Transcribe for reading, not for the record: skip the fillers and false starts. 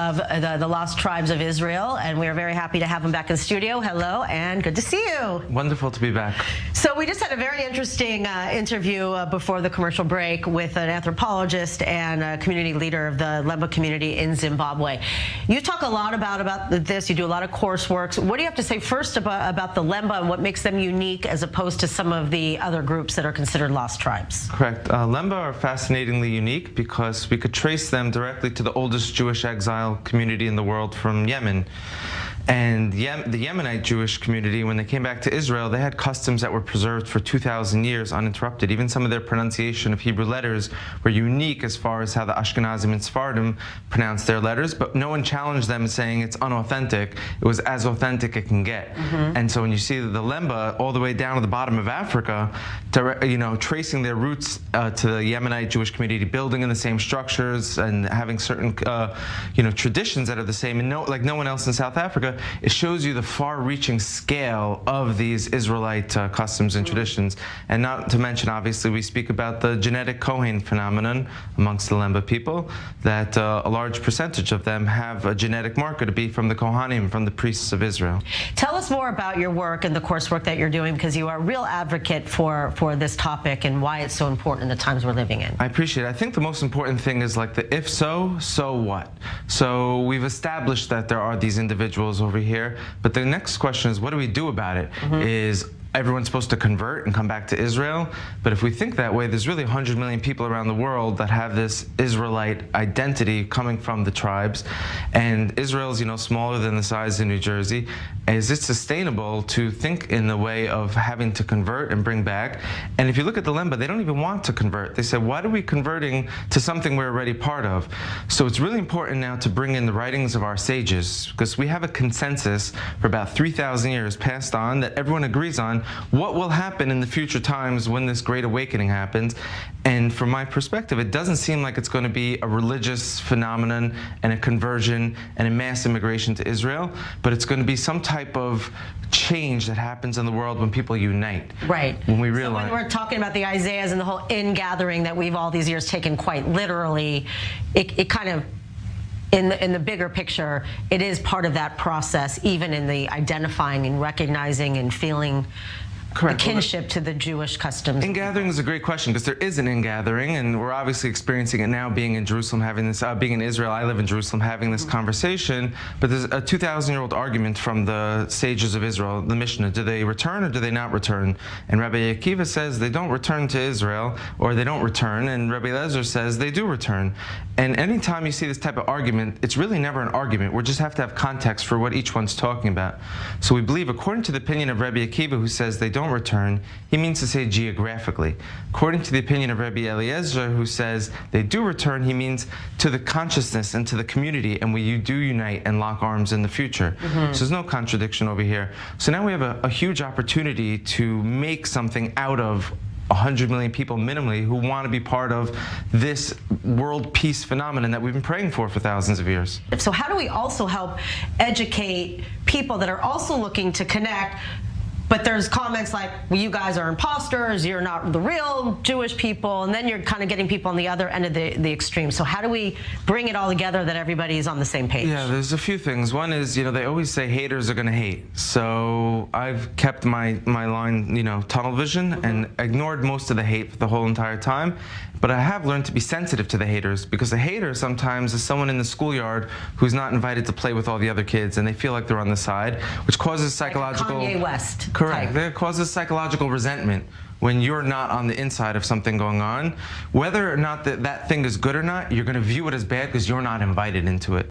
Of the Lost Tribes of Israel, and we are very happy to have him back in studio. Hello, and good to see you. Wonderful to be back. So we just had a very interesting interview before the commercial break with an anthropologist and a community leader of the Lemba community in Zimbabwe. You talk a lot about this. You do a lot of coursework. So what do you have to say first about the Lemba and what makes them unique as opposed to some of the other groups that are considered lost tribes? Correct. Lemba are fascinatingly unique because we could trace them directly to the oldest Jewish exile community in the world from Yemen. And the Yemenite Jewish community, when they came back to Israel, they had customs that were preserved for 2,000 years uninterrupted. Even some of their pronunciation of Hebrew letters were unique as far as how the Ashkenazim and Sephardim pronounced their letters, but no one challenged them saying it's unauthentic. It was as authentic it can get. And so when you see the Lemba all the way down to the bottom of Africa, tracing their roots to the Yemenite Jewish community, building in the same structures and having certain traditions that are the same, and like no one else in South Africa, it shows you the far-reaching scale of these Israelite customs and traditions. And not to mention, obviously, we speak about the genetic Kohen phenomenon amongst the Lemba people, that a large percentage of them have a genetic marker to be from the Kohanim, from the priests of Israel. Tell us more about your work and the coursework that you're doing, because you are a real advocate for this topic and why it's so important in the times we're living in. I appreciate it. I think the most important thing is like the if so, so what? So we've established that there are these individuals over here, but the next question is, what do we do about it? Is everyone's supposed to convert and come back to Israel? But if we think that way, there's really 100 million people around the world that have this Israelite identity coming from the tribes, and Israel's smaller than the size of New Jersey. Is it sustainable to think in the way of having to convert and bring back? And if you look at the Lemba, they don't even want to convert. They said, why are we converting to something we're already part of? So it's really important now to bring in the writings of our sages, because we have a consensus for about 3,000 years passed on that everyone agrees on what will happen in the future times when this great awakening happens. And from my perspective, it doesn't seem like it's going to be a religious phenomenon and a conversion and a mass immigration to Israel, but it's going to be some type of change that happens in the world when people unite. Right. When we realize. So when we're talking about the Isaiahs and the whole ingathering that we've all these years taken quite literally, it kind of, in the bigger picture, it is part of that process, even in the identifying and recognizing and feeling the kinship to the Jewish customs. Ingathering is a great question, because there is an ingathering, and we're obviously experiencing it now, being in Jerusalem, having this, being in Israel. I live in Jerusalem, having this conversation. But there's a 2,000-year-old argument from the sages of Israel, the Mishnah. Do they return or do they not return? And Rabbi Akiva says they don't return to Israel, or they don't return, and Rabbi Eliezer says they do return. And anytime you see this type of argument, it's really never an argument. We just have to have context for what each one's talking about. So we believe, according to the opinion of Rabbi Akiva, who says they don't return, he means to say geographically. According to the opinion of Rabbi Eliezer, who says they do return, he means to the consciousness and to the community, and we do unite and lock arms in the future. So there's no contradiction over here. So now we have a huge opportunity to make something out of 100 million people minimally who want to be part of this world peace phenomenon that we've been praying for thousands of years. So how do we also help educate people that are also looking to connect, but there's comments like, well, you guys are imposters, you're not the real Jewish people, and then you're kind of getting people on the other end of the extreme. So how do we bring it all together that everybody's on the same page? Yeah, there's a few things. One is, they always say haters are going to hate. So I've kept my line, tunnel vision, and ignored most of the hate for the whole entire time. But I have learned to be sensitive to the haters, because a hater sometimes is someone in the schoolyard who's not invited to play with all the other kids, and they feel like they're on the side, which causes psychological... Like Kanye West. Correct. It causes psychological resentment when you're not on the inside of something going on. Whether or not that thing is good or not, you're going to view it as bad because you're not invited into it.